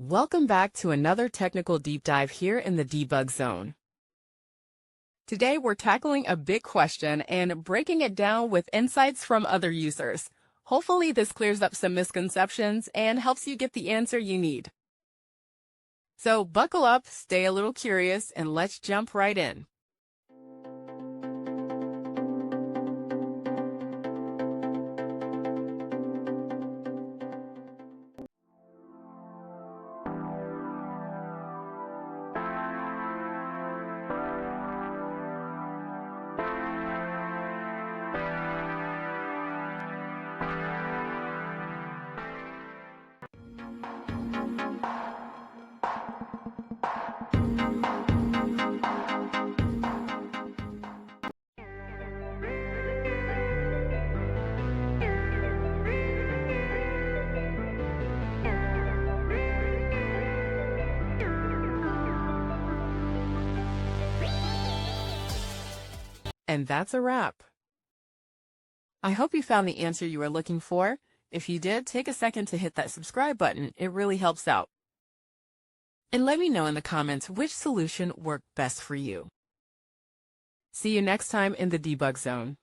Welcome back to another technical deep dive here in the debug zone. Today we're tackling a big question and breaking it down with insights from other users. Hopefully this clears up some misconceptions and helps you get the answer you need. So buckle up, stay a little curious, and let's jump right in. And that's a wrap. I hope you found the answer you were looking for. If you did, take a second to hit that subscribe button. It really helps out. And let me know in the comments which solution worked best for you. See you next time in the debug zone.